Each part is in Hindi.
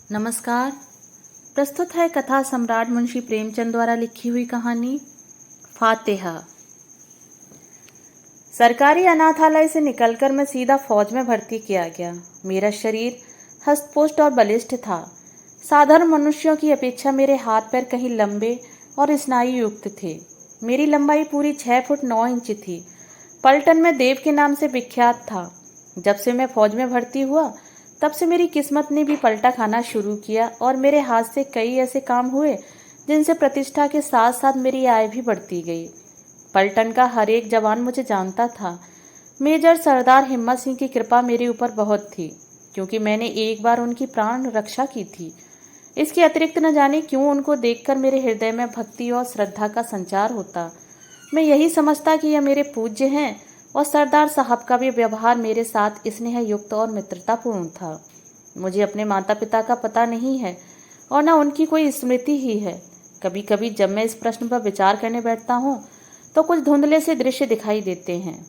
नमस्कार। प्रस्तुत है कथा सम्राट मुंशी प्रेमचंद द्वारा लिखी हुई कहानी फातेहा। सरकारी अनाथालय से निकलकर मैं सीधा फौज में भर्ती किया गया। मेरा शरीर हष्टपुष्ट और बलिष्ठ था। साधारण मनुष्यों की अपेक्षा मेरे हाथ पैर कहीं लंबे और स्नायु युक्त थे। मेरी लंबाई पूरी 6 फुट 9 इंच थी। पलटन में देव के नाम से विख्यात था। जब से मैं फौज में भर्ती हुआ तब से मेरी किस्मत ने भी पलटा खाना शुरू किया और मेरे हाथ से कई ऐसे काम हुए जिनसे प्रतिष्ठा के साथ साथ मेरी आय भी बढ़ती गई। पलटन का हर एक जवान मुझे जानता था। मेजर सरदार हिम्मत सिंह की कृपा मेरे ऊपर बहुत थी, क्योंकि मैंने एक बार उनकी प्राण रक्षा की थी। इसके अतिरिक्त न जाने क्यों उनको देखकर मेरे हृदय में भक्ति और श्रद्धा का संचार होता। मैं यही समझता कि यह मेरे पूज्य हैं और सरदार साहब का भी व्यवहार मेरे साथ स्नेह युक्त और मित्रतापूर्ण था। मुझे अपने माता पिता का पता नहीं है और न उनकी कोई स्मृति ही है। कभी कभी जब मैं इस प्रश्न पर विचार करने बैठता हूँ तो कुछ धुंधले से दृश्य दिखाई देते हैं।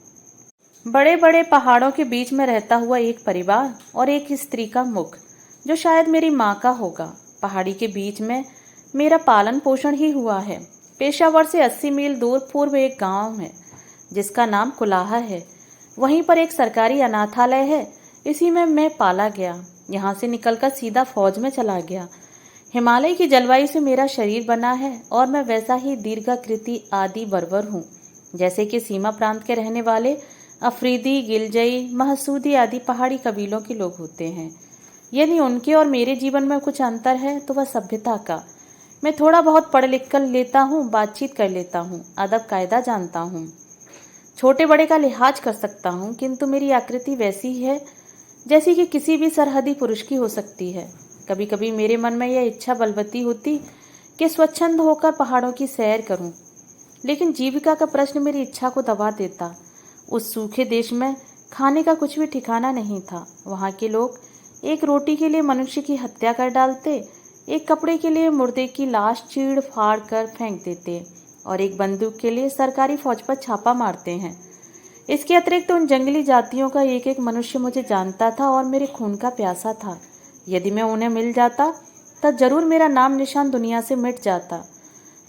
बड़े बड़े पहाड़ों के बीच में रहता हुआ एक परिवार और एक स्त्री का मुख, जो शायद मेरी माँ का होगा। पहाड़ी के बीच में मेरा पालन पोषण ही हुआ है। पेशावर से 80 मील दूर पूर्व एक गांव है जिसका नाम कुलाहा है। वहीं पर एक सरकारी अनाथालय है। इसी में मैं पाला गया। यहाँ से निकलकर सीधा फौज में चला गया। हिमालय की जलवायु से मेरा शरीर बना है और मैं वैसा ही दीर्घाकृति आदि बर्बर हूँ जैसे कि सीमा प्रांत के रहने वाले अफरीदी, गिलजई, महसूदी आदि पहाड़ी कबीलों के लोग होते हैं। यदि उनके और मेरे जीवन में कुछ अंतर है तो वह सभ्यता का। मैं थोड़ा बहुत पढ़ लिख कर लेता हूँ, बातचीत कर लेता हूँ, अदब कायदा जानता हूँ, छोटे बड़े का लिहाज कर सकता हूँ, किंतु मेरी आकृति वैसी है जैसी कि किसी भी सरहदी पुरुष की हो सकती है। कभी कभी मेरे मन में यह इच्छा बलवती होती कि स्वच्छंद होकर पहाड़ों की सैर करूं, लेकिन जीविका का प्रश्न मेरी इच्छा को दबा देता। उस सूखे देश में खाने का कुछ भी ठिकाना नहीं था। वहाँ के लोग एक रोटी के लिए मनुष्य की हत्या कर डालते, एक कपड़े के लिए मुर्दे की लाश चीड़ फाड़ कर फेंक देते और एक बंदूक के लिए सरकारी फौज पर छापा मारते हैं। इसके अतिरिक्त उन जंगली जातियों का एक एक मनुष्य मुझे जानता था और मेरे खून का प्यासा था। यदि मैं उन्हें मिल जाता तब जरूर मेरा नाम निशान दुनिया से मिट जाता।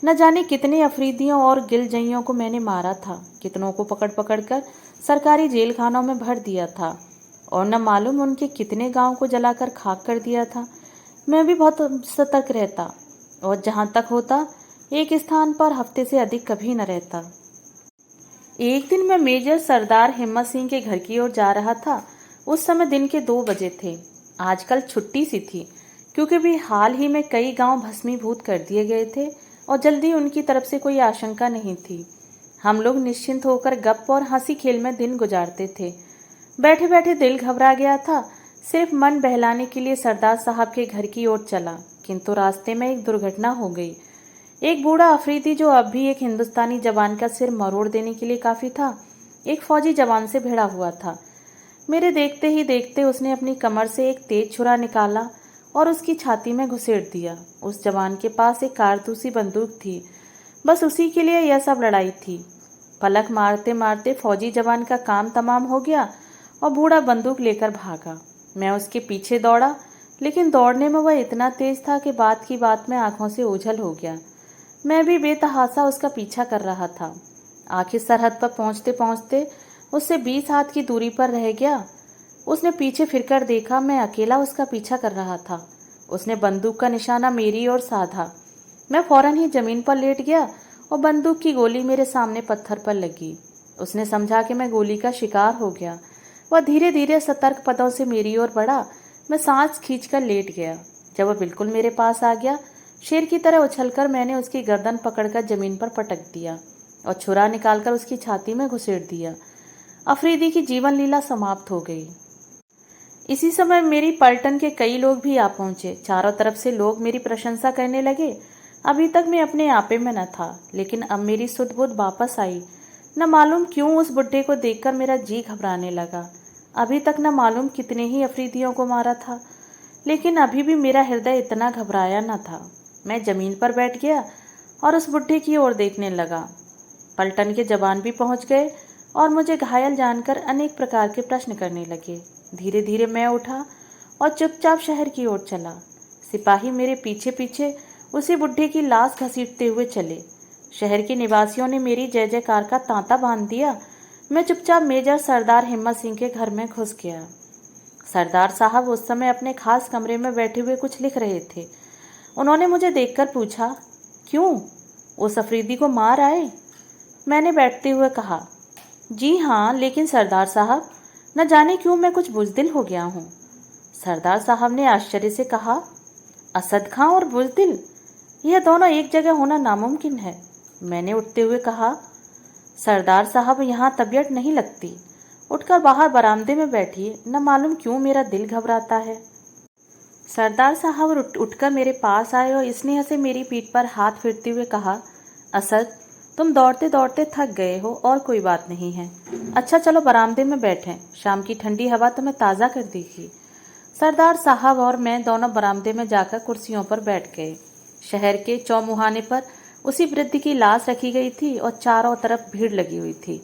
न जाने कितने अफरीदियों और गिलजइयों को मैंने मारा था, कितनों को पकड़ पकड़ कर सरकारी जेल खानों में भर दिया था और न मालूम उनके कितने गांव को जलाकर खाक कर दिया था। मैं भी बहुत सतर्क रहता और जहाँ तक होता एक स्थान पर हफ्ते से अधिक कभी न रहता। एक दिन मैं मेजर सरदार हिम्मत सिंह के घर की ओर जा रहा था। उस समय दिन के 2 बजे थे। आजकल छुट्टी सी थी, क्योंकि भी हाल ही में कई गांव भस्मीभूत कर दिए गए थे और जल्दी उनकी तरफ से कोई आशंका नहीं थी। हम लोग निश्चिंत होकर गप और हंसी खेल में दिन गुजारते थे। बैठे बैठे दिल घबरा गया था। सिर्फ मन बहलाने के लिए सरदार साहब के घर की ओर चला, किंतु रास्ते में एक दुर्घटना हो गई। एक बूढ़ा अफरीदी, जो अब भी एक हिंदुस्तानी जवान का सिर मरोड़ देने के लिए काफी था, एक फौजी जवान से भिड़ा हुआ था। मेरे देखते ही देखते उसने अपनी कमर से एक तेज छुरा निकाला और उसकी छाती में घुसेड़ दिया। उस जवान के पास एक कारतूसी बंदूक थी। बस उसी के लिए यह सब लड़ाई थी। पलक मारते मारते फौजी जवान का काम तमाम हो गया और बूढ़ा बंदूक लेकर भागा। मैं उसके पीछे दौड़ा, लेकिन दौड़ने में वह इतना तेज था कि बात की बात में आंखों से ओझल हो गया। मैं भी बेतहासा उसका पीछा कर रहा था। आखिर सरहद पर पहुंचते पहुंचते उससे 20 हाथ की दूरी पर रह गया। उसने पीछे फिरकर देखा, मैं अकेला उसका पीछा कर रहा था। उसने बंदूक का निशाना मेरी ओर साधा। मैं फौरन ही जमीन पर लेट गया और बंदूक की गोली मेरे सामने पत्थर पर लगी। उसने समझा कि मैं गोली का शिकार हो गया। वह धीरे धीरे सतर्क पदों से मेरी ओर बढ़ा। मैं सांस खींचकर लेट गया। जब वह बिल्कुल मेरे पास आ गया, शेर की तरह उछलकर मैंने उसकी गर्दन पकड़कर जमीन पर पटक दिया और छुरा निकालकर उसकी छाती में घुसेड़ दिया। अफरीदी की जीवन लीला समाप्त हो गई। इसी समय मेरी पलटन के कई लोग भी आ पहुंचे। चारों तरफ से लोग मेरी प्रशंसा करने लगे। अभी तक मैं अपने आपे में न था, लेकिन अब मेरी सुध बुध वापस आई। न मालूम क्यों उस बुड्ढे को देखकर मेरा जी घबराने लगा। अभी तक न मालूम कितने ही अफरीदियों को मारा था, लेकिन अभी भी मेरा हृदय इतना घबराया न था। मैं जमीन पर बैठ गया और उस बुड्ढे की ओर देखने लगा। पलटन के जवान भी पहुंच गए और मुझे घायल जानकर अनेक प्रकार के प्रश्न करने लगे। धीरे धीरे मैं उठा और चुपचाप शहर की ओर चला। सिपाही मेरे पीछे पीछे उसी बुढ़े की लाश घसीटते हुए चले। शहर के निवासियों ने मेरी जय जयकार का तांता बांध दिया। मैं चुपचाप मेजर सरदार हिम्मत सिंह के घर में घुस गया। सरदार साहब उस समय अपने खास कमरे में बैठे हुए कुछ लिख रहे थे। उन्होंने मुझे देखकर पूछा, क्यों, उस अफरीदी को मार आए? मैंने बैठते हुए कहा, जी हाँ, लेकिन सरदार साहब, न जाने क्यों मैं कुछ बुज़दिल हो गया हूँ। सरदार साहब ने आश्चर्य से कहा, असद खां और बुज़दिल, यह दोनों एक जगह होना नामुमकिन है। मैंने उठते हुए कहा, सरदार साहब, यहाँ तबीयत नहीं लगती, उठकर बाहर बरामदे में बैठिए, न मालूम क्यों मेरा दिल घबराता है। सरदार साहब उठकर मेरे पास आए और स्नेह से मेरी पीठ पर हाथ फेरते हुए कहा, असद, तुम दौड़ते दौड़ते थक गए हो और कोई बात नहीं है। अच्छा चलो बरामदे में बैठें, शाम की ठंडी हवा तुम्हें ताज़ा कर देगी। सरदार साहब और मैं दोनों बरामदे में जाकर कुर्सियों पर बैठ गए। शहर के चौमुहाने पर उसी वृद्ध की लाश रखी गई थी और चारों तरफ भीड़ लगी हुई थी।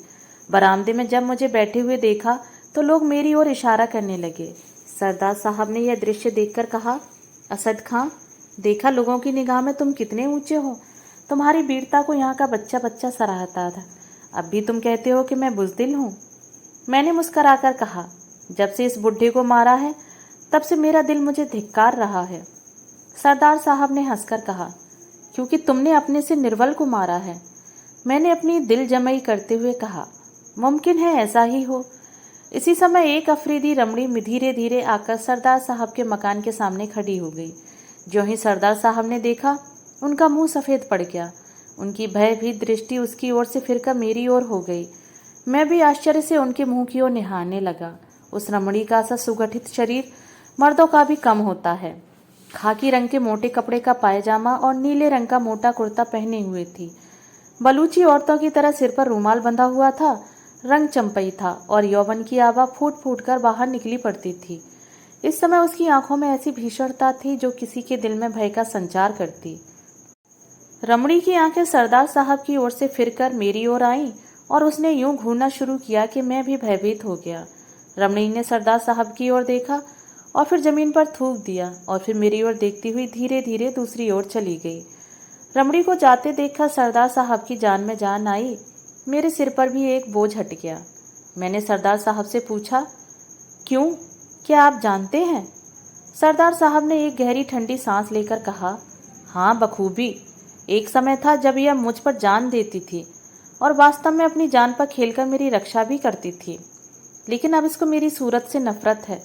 बरामदे में जब मुझे बैठे हुए देखा तो लोग मेरी ओर इशारा करने लगे। सरदार साहब ने यह दृश्य देखकर कहा, असद खां, देखा लोगों की निगाह में तुम कितने ऊंचे हो। तुम्हारी वीरता को यहाँ का बच्चा बच्चा सराहता था। अब भी तुम कहते हो कि मैं बुज़दिल हूँ। मैंने मुस्कराकर कहा, जब से इस बुढ़े को मारा है तब से मेरा दिल मुझे धिक्कार रहा है। सरदार साहब ने हंसकर कहा, क्योंकि तुमने अपने से निर्बल को मारा है। मैंने अपनी दिल जमई करते हुए कहा, मुमकिन है ऐसा ही हो। इसी समय एक अफरीदी रमणी धीरे धीरे आकर सरदार साहब के मकान के सामने खड़ी हो गई। जो ही सरदार साहब ने देखा, उनका मुंह सफ़ेद पड़ गया। उनकी भयभीत दृष्टि उसकी ओर से फिरकर मेरी ओर हो गई। मैं भी आश्चर्य से उनके मुंह की ओर निहारने लगा। उस रमणी का सा सुगठित शरीर मर्दों का भी कम होता है। खाकी रंग के मोटे कपड़े का पायजामा और नीले रंग का मोटा कुर्ता पहने हुए थी। बलूची औरतों की तरह सिर पर रूमाल बंधा हुआ था। रंग चंपई था और यौवन की आभा फूट फूट कर बाहर निकली पड़ती थी। इस समय उसकी आंखों में ऐसी भीषणता थी जो किसी के दिल में भय का संचार करती। रमणी की आंखें सरदार साहब की ओर से फिरकर मेरी ओर आईं और उसने यूं घूरना शुरू किया कि मैं भी भयभीत हो गया। रमणी ने सरदार साहब की ओर देखा और फिर जमीन पर थूक दिया और फिर मेरी ओर देखती हुई धीरे धीरे दूसरी ओर चली गई। रमणी को जाते देखकर सरदार साहब की जान में जान आई। मेरे सिर पर भी एक बोझ हट गया। मैंने सरदार साहब से पूछा, क्यों, क्या आप जानते हैं? सरदार साहब ने एक गहरी ठंडी सांस लेकर कहा, हाँ बखूबी। एक समय था जब यह मुझ पर जान देती थी और वास्तव में अपनी जान पर खेलकर मेरी रक्षा भी करती थी, लेकिन अब इसको मेरी सूरत से नफरत है।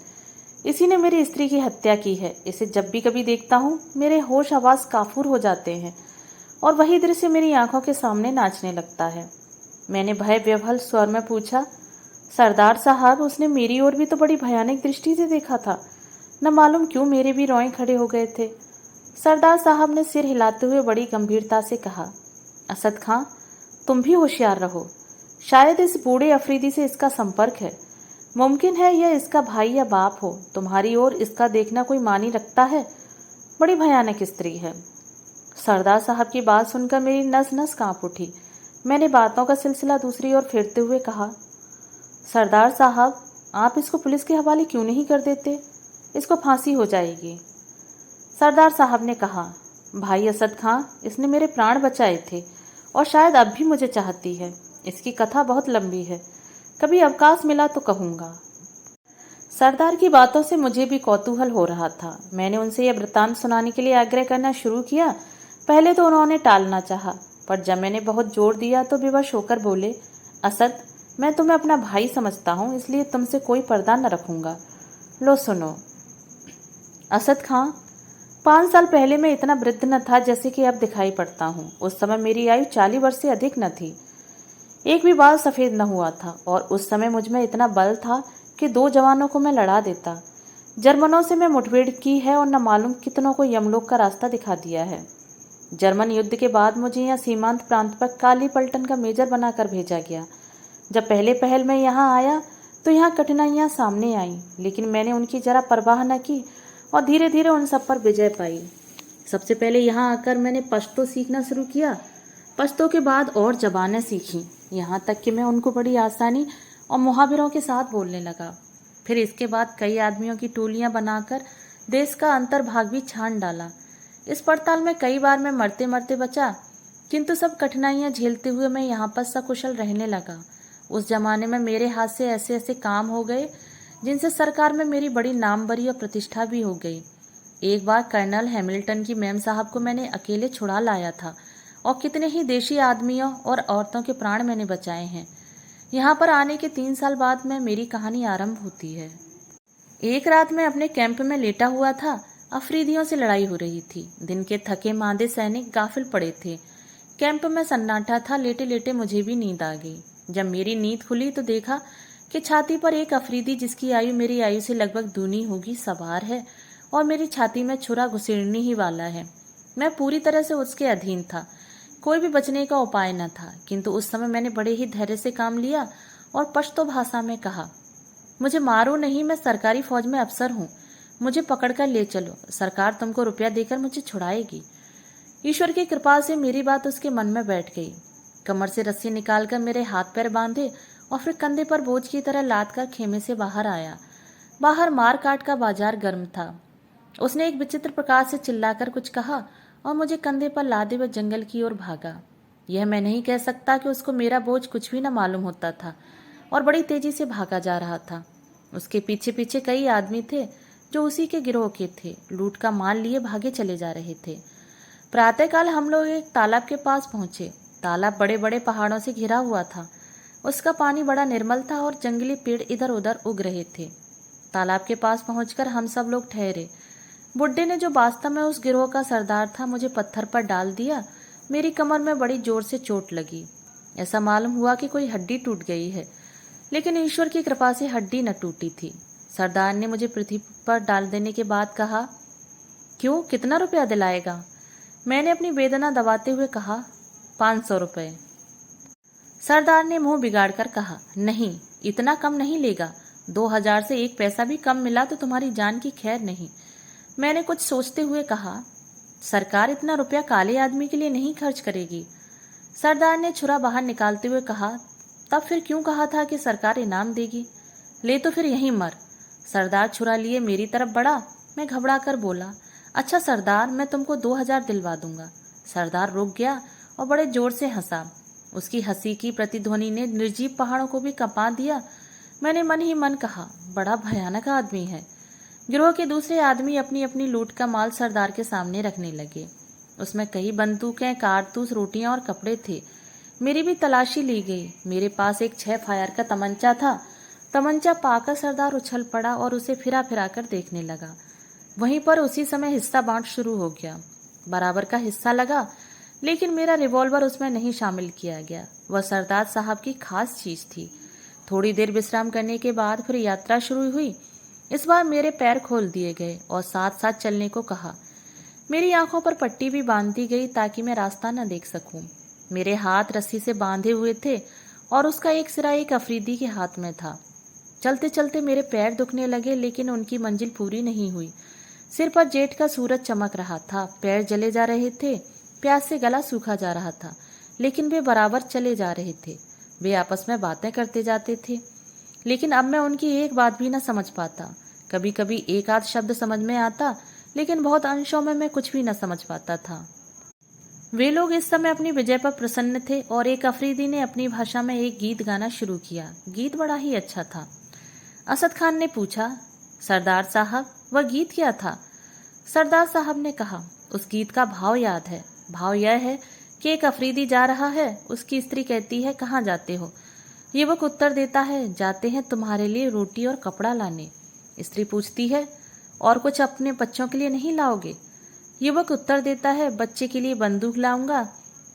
इसी ने मेरी स्त्री की हत्या की है। इसे जब भी कभी देखता हूँ मेरे होश हवास काफूर हो जाते हैं और वही दृश्य मेरी आंखों के सामने नाचने लगता है। मैंने भय विह्वल स्वर में पूछा, सरदार साहब, उसने मेरी ओर भी तो बड़ी भयानक दृष्टि से देखा था। न मालूम क्यों मेरे भी रोए खड़े हो गए थे। सरदार साहब ने सिर हिलाते हुए बड़ी गंभीरता से कहा, असद खां, तुम भी होशियार रहो। शायद इस बूढ़े अफरीदी से इसका संपर्क है। मुमकिन है यह इसका भाई या बाप हो। तुम्हारी ओर इसका देखना कोई मानी रखता है। बड़ी भयानक स्त्री है। सरदार साहब की बात सुनकर मेरी नस नस कांप उठी। मैंने बातों का सिलसिला दूसरी ओर फेरते हुए कहा, सरदार साहब, आप इसको पुलिस के हवाले क्यों नहीं कर देते? इसको फांसी हो जाएगी। सरदार साहब ने कहा, भाई असद खां, इसने मेरे प्राण बचाए थे और शायद अब भी मुझे चाहती है। इसकी कथा बहुत लंबी है, कभी अवकाश मिला तो कहूँगा। सरदार की बातों से मुझे भी कौतूहल हो रहा था। मैंने उनसे यह वृत्तांत सुनाने के लिए आग्रह करना शुरू किया। पहले तो उन्होंने टालना चाहा, पर जब मैंने बहुत जोर दिया तो विवश होकर बोले, असद, मैं तुम्हें अपना भाई समझता हूँ, इसलिए तुमसे कोई पर्दा न रखूँगा। लो सुनो। असद खां, 5 साल पहले मैं इतना वृद्ध न था जैसे कि अब दिखाई पड़ता हूँ। उस समय मेरी आयु 40 वर्ष से अधिक न थी। एक भी बाल सफ़ेद न हुआ था और उस समय मुझ में इतना बल था कि 2 जवानों को मैं लड़ा देता। जर्मनों से मैं मुठभेड़ की है और न मालूम कितनों को यमलोक का रास्ता दिखा दिया है। जर्मन युद्ध के बाद मुझे यहाँ सीमांत प्रांत पर काली पलटन का मेजर बनाकर भेजा गया। जब पहले पहल मैं यहाँ आया तो यहाँ कठिनाइयाँ सामने आईं, लेकिन मैंने उनकी जरा परवाह न की और धीरे धीरे उन सब पर विजय पाई। सबसे पहले यहाँ आकर मैंने पश्तो सीखना शुरू किया। पश्तो के बाद और ज़बानें सीखीं, यहाँ तक कि मैं उनको बड़ी आसानी और मुहावरों के साथ बोलने लगा। फिर इसके बाद कई आदमियों की टोलियाँ बनाकर देश का अंतर्भाग भी छान डाला। इस पड़ताल में कई बार मैं मरते मरते बचा, किंतु सब कठिनाइयां झेलते हुए मैं यहाँ पर सकुशल रहने लगा। उस जमाने में मेरे हाथ से ऐसे ऐसे काम हो गए जिनसे सरकार में मेरी बड़ी नामवरी और प्रतिष्ठा भी हो गई। एक बार कर्नल हैमिल्टन की मैम साहब को मैंने अकेले छुड़ा लाया था और कितने ही देशी आदमियों और औरतों के प्राण मैंने बचाए हैं। यहाँ पर आने के 3 साल बाद में मेरी कहानी आरंभ होती है। एक रात मैं अपने कैंप में लेटा हुआ था। अफरीदियों से लड़ाई हो रही थी। दिन के थके मांदे सैनिक गाफिल पड़े थे। कैंप में सन्नाटा था। लेटे लेटे मुझे भी नींद आ गई। जब मेरी नींद खुली तो देखा कि छाती पर एक अफरीदी, जिसकी आयु मेरी आयु से लगभग दूनी होगी, सवार है और मेरी छाती में छुरा घुसेड़ने ही वाला है। मैं पूरी तरह से उसके अधीन था। कोई भी बचने का उपाय न था। किंतु उस समय मैंने बड़े ही धैर्य से काम लिया और पश्तो भाषा में कहा, मुझे मारो नहीं, मैं सरकारी फौज में अफसर हूँ। मुझे पकड़कर ले चलो, सरकार तुमको रुपया देकर मुझे छुड़ाएगी। ईश्वर की कृपा से मेरी बात उसके मन में बैठ गई। कमर से रस्सी निकालकर मेरे हाथ पैर बांधे और फिर कंधे पर बोझ की तरह लाद कर खेमे से बाहर आया। बाहर मार काट का बाजार गर्म था। उसने एक विचित्र प्रकार से चिल्लाकर कुछ कहा और मुझे कंधे पर लादे हुए जंगल की ओर भागा। यह मैं नहीं कह सकता कि उसको मेरा बोझ कुछ भी न मालूम होता था और बड़ी तेजी से भागा जा रहा था। उसके पीछे पीछे कई आदमी थे जो उसी के गिरोह के थे। लूट का माल लिए भागे चले जा रहे थे। प्रातःकाल हम लोग एक तालाब के पास पहुंचे। तालाब बड़े बड़े पहाड़ों से घिरा हुआ था। उसका पानी बड़ा निर्मल था और जंगली पेड़ इधर उधर उग रहे थे। तालाब के पास पहुंचकर हम सब लोग ठहरे। बुड्ढे ने, जो वास्तव में उस गिरोह का सरदार था, मुझे पत्थर पर डाल दिया। मेरी कमर में बड़ी जोर से चोट लगी। ऐसा मालूम हुआ कि कोई हड्डी टूट गई है, लेकिन ईश्वर की कृपा से हड्डी न टूटी थी। सरदार ने मुझे पृथ्वी पर डाल देने के बाद कहा, क्यों, कितना रुपया दिलाएगा? मैंने अपनी वेदना दबाते हुए कहा, 500 रुपये। सरदार ने मुंह बिगाड़कर कहा, नहीं, इतना कम नहीं लेगा। 2000 से 1 पैसा भी कम मिला तो तुम्हारी जान की खैर नहीं। मैंने कुछ सोचते हुए कहा, सरकार इतना रुपया काले आदमी के लिए नहीं खर्च करेगी। सरदार ने छुरा बाहर निकालते हुए कहा, तब फिर क्यों कहा था कि सरकार इनाम देगी? ले तो फिर यहीं मर। सरदार छुरा लिए मेरी तरफ बढ़ा। मैं घबरा कर बोला, अच्छा सरदार, मैं तुमको 2000 दिलवा दूंगा। सरदार रुक गया और बड़े जोर से हंसा। उसकी हंसी की प्रतिध्वनि ने निर्जीव पहाड़ों को भी कंपा दिया। मैंने मन ही मन कहा, बड़ा भयानक आदमी है। गिरोह के दूसरे आदमी अपनी अपनी लूट का माल सरदार के सामने रखने लगे। उसमें कई बंदूकें, कारतूस, रोटियां और कपड़े थे। मेरी भी तलाशी ली गई। मेरे पास एक 6 फायर का तमंचा था। तमंचा पाकर सरदार उछल पड़ा और उसे फिरा फिरा कर देखने लगा। वहीं पर उसी समय हिस्सा बांट शुरू हो गया। बराबर का हिस्सा लगा, लेकिन मेरा रिवॉल्वर उसमें नहीं शामिल किया गया। वह सरदार साहब की खास चीज थी। थोड़ी देर विश्राम करने के बाद फिर यात्रा शुरू हुई। इस बार मेरे पैर खोल दिए गए और साथ साथ चलने को कहा। मेरी आंखों पर पट्टी भी बांध दी गई ताकि मैं रास्ता न देख सकूं। मेरे हाथ रस्सी से बांधे हुए थे और उसका एक सिरा एक अफरीदी के हाथ में था। चलते चलते मेरे पैर दुखने लगे, लेकिन उनकी मंजिल पूरी नहीं हुई। सिर पर जेठ का सूरज चमक रहा था। पैर जले जा रहे थे। प्यास से गला सूखा जा रहा था, लेकिन वे बराबर चले जा रहे थे। वे आपस में बातें करते जाते थे, लेकिन अब मैं उनकी एक बात भी न समझ पाता। कभी कभी एक आध शब्द समझ में आता, लेकिन बहुत अंशों में मैं कुछ भी न समझ पाता था। वे लोग इस समय अपनी विजय पर प्रसन्न थे और एक अफरीदी ने अपनी भाषा में एक गीत गाना शुरू किया। गीत बड़ा ही अच्छा था। असद खान ने पूछा, सरदार साहब, वह गीत क्या था? सरदार साहब ने कहा, उस गीत का भाव याद है। भाव यह है कि एक अफरीदी जा रहा है। उसकी स्त्री कहती है, कहाँ जाते हो? युवक उत्तर देता है, जाते हैं तुम्हारे लिए रोटी और कपड़ा लाने। स्त्री पूछती है, और कुछ अपने बच्चों के लिए नहीं लाओगे? युवक उत्तर देता है, बच्चे के लिए बंदूक लाऊंगा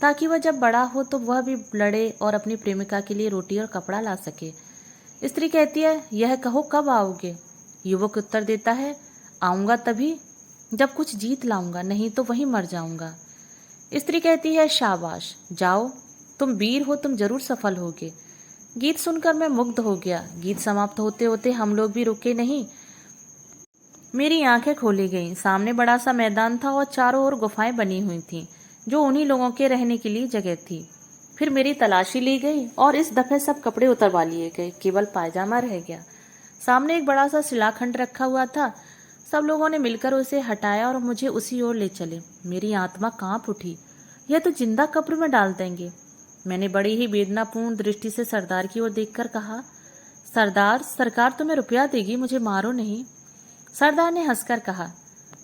ताकि वह जब बड़ा हो तो वह भी लड़े और अपनी प्रेमिका के लिए रोटी और कपड़ा ला सके। स्त्री कहती है, यह कहो कब आओगे? युवक उत्तर देता है, आऊंगा तभी जब कुछ जीत लाऊंगा, नहीं तो वहीं मर जाऊंगा। स्त्री कहती है, शाबाश, जाओ, तुम वीर हो, तुम जरूर सफल होगे। गीत सुनकर मैं मुग्ध हो गया। गीत समाप्त होते होते हम लोग भी रुके नहीं। मेरी आंखें खोली गईं। सामने बड़ा सा मैदान था और चारों ओर गुफाएं बनी हुई थीं, जो उन्हीं लोगों के रहने के लिए जगह थी। फिर मेरी तलाशी ली गई और इस दफे सब कपड़े उतरवा लिए गए। केवल पायजामा रह गया। सामने एक बड़ा सा शिलाखंड रखा हुआ था। सब लोगों ने मिलकर उसे हटाया और मुझे उसी ओर ले चले। मेरी आत्मा कांप उठी। यह तो जिंदा कब्र में डाल देंगे। मैंने बड़ी ही वेदनापूर्ण दृष्टि से सरदार की ओर देखकर कहा, सरदार, सरकार तुम्हें रुपया देगी, मुझे मारो नहीं। सरदार ने हंसकर कहा,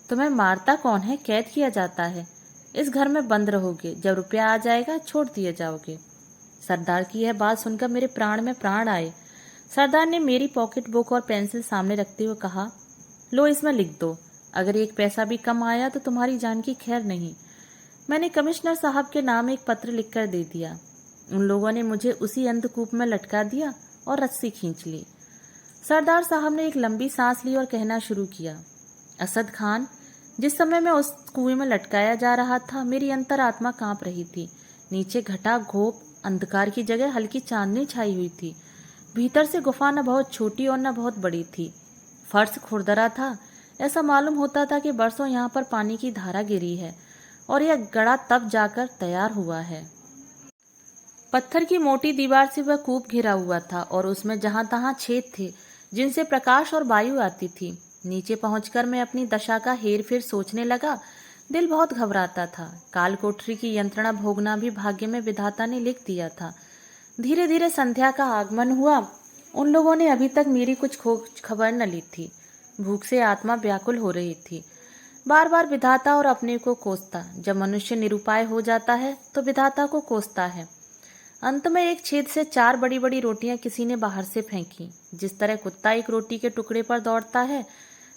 तुम्हें मारता कौन है, कैद किया जाता है। इस घर में बंद रहोगे, जब रुपया आ जाएगा छोड़ दिए जाओगे। सरदार की यह बात सुनकर मेरे प्राण में प्राण आए। सरदार ने मेरी पॉकेट बुक और पेंसिल सामने रखते हुए कहा, लो इसमें लिख दो, अगर एक पैसा भी कम आया तो तुम्हारी जान की खैर नहीं। मैंने कमिश्नर साहब के नाम एक पत्र लिखकर दे दिया। उन लोगों ने मुझे उसी अंधकूप में लटका दिया और रस्सी खींच ली। सरदार साहब ने एक लंबी सांस ली और कहना शुरू किया, असद खान, जिस समय मैं उस कुएं में लटकाया जा रहा था, मेरी अंतरात्मा कांप रही थी। नीचे घटा घोप अंधकार की जगह हल्की चांदनी छाई हुई थी। भीतर से गुफा न बहुत छोटी और न बहुत बड़ी थी। फर्श खुरदरा था। ऐसा मालूम होता था कि बरसों यहाँ पर पानी की धारा गिरी है और यह गड़ा तब जाकर तैयार हुआ है। पत्थर की मोटी दीवार से वह कूप घिरा हुआ था और उसमें जहां तहां छेद थे जिनसे प्रकाश और वायु आती थी। नीचे पहुंचकर मैं अपनी दशा का हेर फेर सोचने लगा। दिल बहुत घबराता था। काल कोठरी की यंत्रणा भोगना भी भाग्य में विधाता ने लिख दिया था। धीरे धीरे संध्या का आगमन हुआ। उन लोगों ने अभी तक मेरी कुछ खोज खबर न ली थी। भूख से आत्मा व्याकुल हो रही थी। बार बार विधाता और अपने को कोसता। जब मनुष्य निरुपाय हो जाता है तो विधाता को कोसता है। अंत में एक छेद से 4 बड़ी बड़ी रोटियां किसी ने बाहर से फेंकी। जिस तरह कुत्ता एक रोटी के टुकड़े पर दौड़ता है,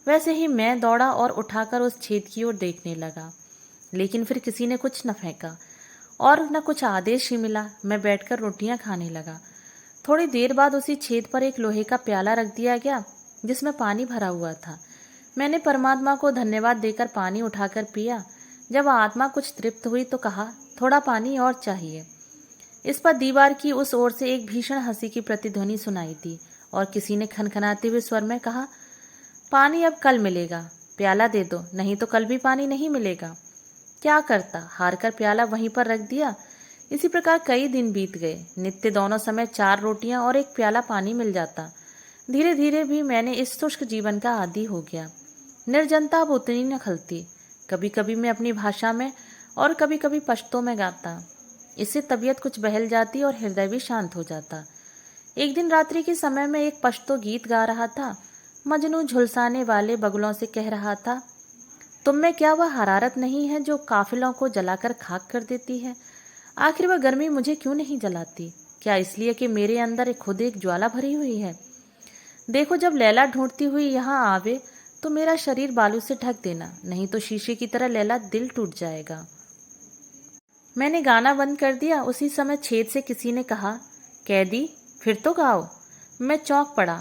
वैसे ही मैं दौड़ा और उठाकर उस छेद की ओर देखने लगा। लेकिन फिर किसी ने कुछ न फेंका और न कुछ आदेश ही मिला। मैं बैठकर रोटियां खाने लगा। थोड़ी देर बाद उसी छेद पर एक लोहे का प्याला रख दिया गया जिसमें पानी भरा हुआ था। मैंने परमात्मा को धन्यवाद देकर पानी उठाकर पिया। जब आत्मा कुछ तृप्त हुई तो कहा, थोड़ा पानी और चाहिए। इस पर दीवार की उस ओर से एक भीषण हंसी की प्रतिध्वनि सुनाई दी और किसी ने खनखनाते हुए स्वर में कहा, पानी अब कल मिलेगा, प्याला दे दो, नहीं तो कल भी पानी नहीं मिलेगा। क्या करता, हार कर प्याला वहीं पर रख दिया। इसी प्रकार कई दिन बीत गए। नित्य दोनों समय 4 रोटियां और एक प्याला पानी मिल जाता। धीरे धीरे भी मैंने इस शुष्क जीवन का आदी हो गया। निर्जनता अब उतनी न खलती। कभी कभी मैं अपनी भाषा में और कभी कभी पश्तो में गाता। इससे तबीयत कुछ बहल जाती और हृदय भी शांत हो जाता। एक दिन रात्रि के समय में एक पश्तो गीत गा रहा था। मजनू झुलसाने वाले बगलों से कह रहा था, तुम में क्या वह हरारत नहीं है जो काफिलों को जलाकर खाक कर देती है? आखिर वह गर्मी मुझे क्यों नहीं जलाती? क्या इसलिए कि मेरे अंदर खुद एक ज्वाला भरी हुई है? देखो, जब लैला ढूंढती हुई यहाँ आवे तो मेरा शरीर बालू से ढक देना, नहीं तो शीशे की तरह लैला दिल टूट जाएगा। मैंने गाना बंद कर दिया। उसी समय छेद से किसी ने कहा, कैदी, फिर तो गाओ। मैं चौंक पड़ा।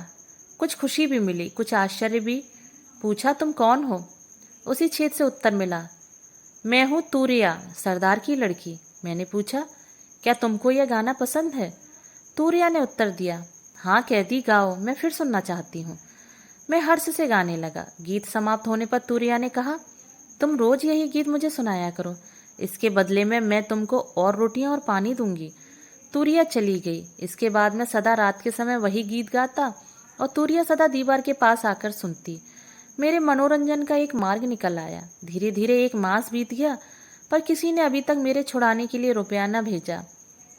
कुछ खुशी भी मिली, कुछ आश्चर्य भी। पूछा, तुम कौन हो? उसी छेद से उत्तर मिला, मैं हूँ तूरिया, सरदार की लड़की। मैंने पूछा, क्या तुमको यह गाना पसंद है? तूरिया ने उत्तर दिया, हाँ कैदी, गाओ, मैं फिर सुनना चाहती हूँ। मैं हर्ष से गाने लगा। गीत समाप्त होने पर तूरिया ने कहा, तुम रोज यही गीत मुझे सुनाया करो, इसके बदले में मैं तुमको और रोटियां और पानी दूंगी। तूरिया चली गई। इसके बाद मैं सदा रात के समय वही गीत गाता और तूरिया सदा दीवार के पास आकर सुनती। मेरे मनोरंजन का एक मार्ग निकल आया। धीरे धीरे 1 मास बीत गया, पर किसी ने अभी तक मेरे छुड़ाने के लिए रुपया न भेजा।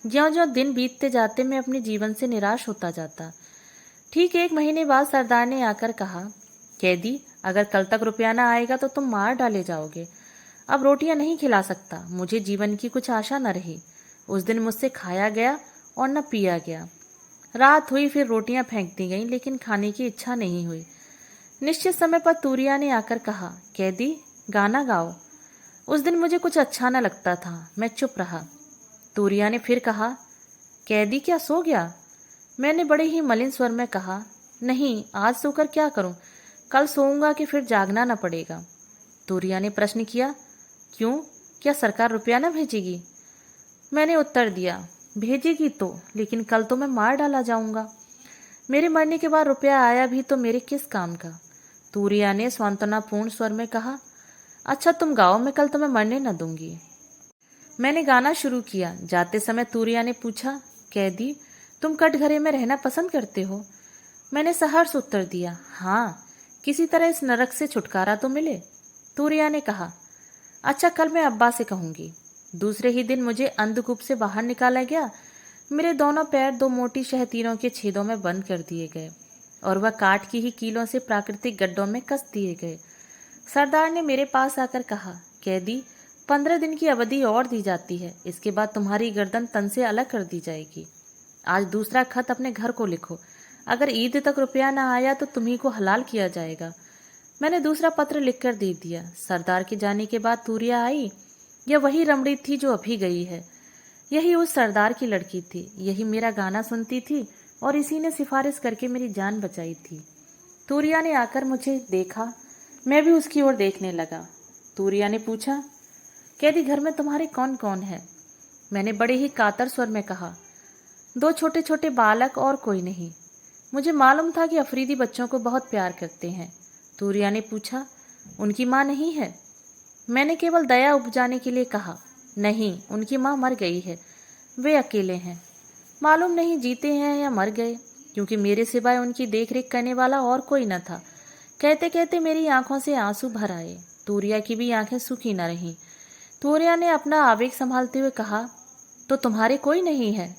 ज्यों-ज्यों दिन बीतते जाते मैं अपने जीवन से निराश होता जाता। ठीक 1 महीने बाद सरदार ने आकर कहा, कैदी, अगर कल तक रुपया न आएगा तो तुम मार डाले जाओगे। अब रोटियां नहीं खिला सकता। मुझे जीवन की कुछ आशा न रही। उस दिन मुझसे खाया गया और न पिया गया। रात हुई, फिर रोटियां फेंक दी गईं, लेकिन खाने की इच्छा नहीं हुई। निश्चित समय पर तूरिया ने आकर कहा, कैदी, गाना गाओ। उस दिन मुझे कुछ अच्छा न लगता था। मैं चुप रहा। तूरिया ने फिर कहा, कैदी, क्या सो गया? मैंने बड़े ही मलिन स्वर में कहा, नहीं, आज सोकर क्या करूं? कल सोऊंगा कि फिर जागना न पड़ेगा। तूरिया ने प्रश्न किया, क्यों? क्या सरकार रुपया न भेजेगी? मैंने उत्तर दिया, भेजेगी तो, लेकिन कल तो मैं मार डाला जाऊंगा। मेरे मरने के बाद रुपया आया भी तो मेरे किस काम का? तूरिया ने सांत्वनापूर्ण स्वर में कहा, अच्छा तुम गाओ, मैं कल तुम्हें मरने न दूंगी। मैंने गाना शुरू किया। जाते समय तूरिया ने पूछा, कैदी, तुम कटघरे में रहना पसंद करते हो? मैंने सहर्ष उत्तर दिया, हाँ। किसी तरह इस नरक से छुटकारा तो मिले। तूरिया ने कहा, अच्छा कल मैं अब्बा से कहूंगी। दूसरे ही दिन मुझे अंधकूप से बाहर निकाला गया। मेरे दोनों पैर 2 मोटी शहतीरों के छेदों में बंद कर दिए गए और वह काठ की ही कीलों से प्राकृतिक गड्ढों में कस दिए गए। सरदार ने मेरे पास आकर कहा, कैदी 15 दिन की अवधि और दी जाती है, इसके बाद तुम्हारी गर्दन तन से अलग कर दी जाएगी। आज दूसरा खत अपने घर को लिखो, अगर ईद तक रुपया ना आया तो तुम्ही को हलाल किया जाएगा। मैंने दूसरा पत्र लिखकर दे दिया। सरदार के जाने के बाद तूरिया आई। यह वही रमणी थी जो अभी गई है। यही उस सरदार की लड़की थी। यही मेरा गाना सुनती थी और इसी ने सिफारिश करके मेरी जान बचाई थी। तूरिया ने आकर मुझे देखा। मैं भी उसकी ओर देखने लगा। तूरिया ने पूछा, कैदी घर में तुम्हारे कौन कौन है? मैंने बड़े ही कातर स्वर में कहा, 2 छोटे छोटे बालक और कोई नहीं। मुझे मालूम था कि अफरीदी बच्चों को बहुत प्यार करते हैं। तूरिया ने पूछा, उनकी माँ नहीं है? मैंने केवल दया उपजाने के लिए कहा, नहीं, उनकी माँ मर गई है, वे अकेले हैं। मालूम नहीं जीते हैं या मर गए, क्योंकि मेरे सिवाय उनकी देखरेख करने वाला और कोई न था। कहते कहते मेरी आंखों से आंसू भर आए। तूरिया की भी आंखें सूखी न रहीं। तूरिया ने अपना आवेग संभालते हुए कहा, तो तुम्हारे कोई नहीं है?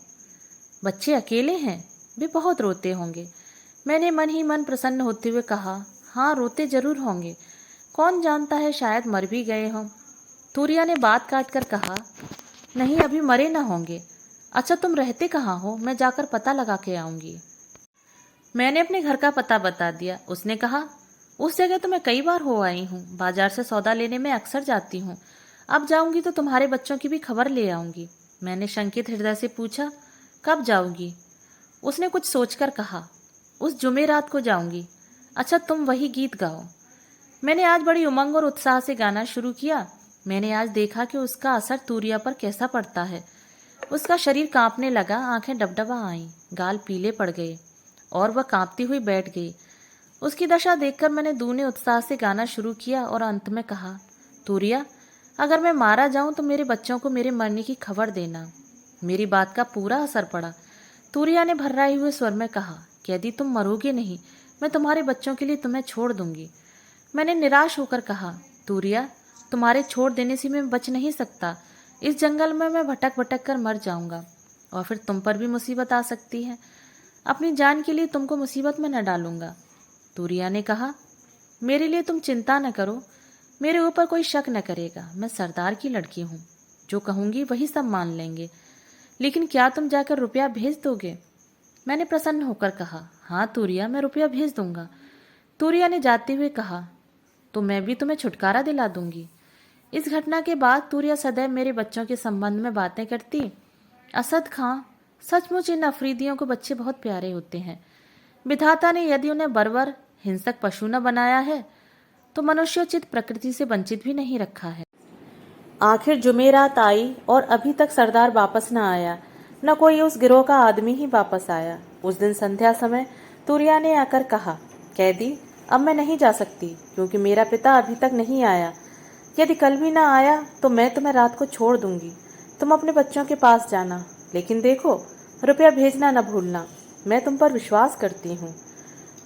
बच्चे अकेले हैं, वे बहुत रोते होंगे। मैंने मन ही मन प्रसन्न होते हुए कहा, हाँ रोते जरूर होंगे, कौन जानता है शायद मर भी गए हों। तूरिया ने बात काट कर कहा, नहीं अभी मरे ना होंगे। अच्छा तुम रहते कहाँ हो? मैं जाकर पता लगा के आऊंगी। मैंने अपने घर का पता बता दिया। उसने कहा, उस जगह तो मैं कई बार हो आई हूँ, बाजार से सौदा लेने में अक्सर जाती हूँ। अब जाऊंगी तो तुम्हारे बच्चों की भी खबर ले आऊंगी। मैंने शंकित हृदय से पूछा, कब जाऊंगी? उसने कुछ सोचकर कहा, उस जुमे रात को जाऊंगी। अच्छा तुम वही गीत गाओ। मैंने आज बड़ी उमंग और उत्साह से गाना शुरू किया। मैंने आज देखा कि उसका असर तूरिया पर कैसा पड़ता है। उसका शरीर कांपने लगा, आंखें डबडबा आईं, गाल पीले पड़ गए और वह कांपती हुई बैठ गई। उसकी दशा देखकर मैंने दूने उत्साह से गाना शुरू किया और अंत में कहा, तूरिया अगर मैं मारा जाऊं तो मेरे बच्चों को मेरे मरने की खबर देना। मेरी बात का पूरा असर पड़ा। तूरिया ने भर्राए हुए स्वर में कहा, कैदी तुम मरोगे नहीं, मैं तुम्हारे बच्चों के लिए तुम्हें छोड़ दूंगी। मैंने निराश होकर कहा, तूरिया तुम्हारे छोड़ देने से मैं बच नहीं सकता। इस जंगल में मैं भटक भटक कर मर जाऊंगा और फिर तुम पर भी मुसीबत आ सकती है। अपनी जान के लिए तुमको मुसीबत में न डालूंगा। तूरिया ने कहा, मेरे लिए तुम चिंता न करो, मेरे ऊपर कोई शक न करेगा। मैं सरदार की लड़की हूँ, जो कहूंगी वही सब मान लेंगे। लेकिन क्या तुम जाकर रुपया भेज दोगे? मैंने प्रसन्न होकर कहा, हाँ तूरिया मैं रुपया भेज दूंगा। तूरिया ने जाते हुए कहा, तो मैं भी तुम्हें छुटकारा दिला दूंगी। इस घटना के बाद तूरिया सदैव मेरे बच्चों के संबंध में बातें करती। असद खां, सचमुच इन अफरीदियों को बच्चे बहुत प्यारे होते हैं। विधाता ने यदि उन्हें बर्बर हिंसक पशु न बनाया है तो मनुष्योचित प्रकृति से वंचित भी नहीं रखा है। आखिर जुमेरात आई और अभी तक सरदार वापस न आया, न कोई उस गिरोह का आदमी ही वापस आया। उस दिन संध्या समय तूरिया ने आकर कहा, कैदी अब मैं नहीं जा सकती, क्योंकि मेरा पिता अभी तक नहीं आया। यदि कल भी ना आया तो मैं तुम्हें रात को छोड़ दूंगी। तुम अपने बच्चों के पास जाना, लेकिन देखो रुपया भेजना न भूलना। मैं तुम पर विश्वास करती हूँ।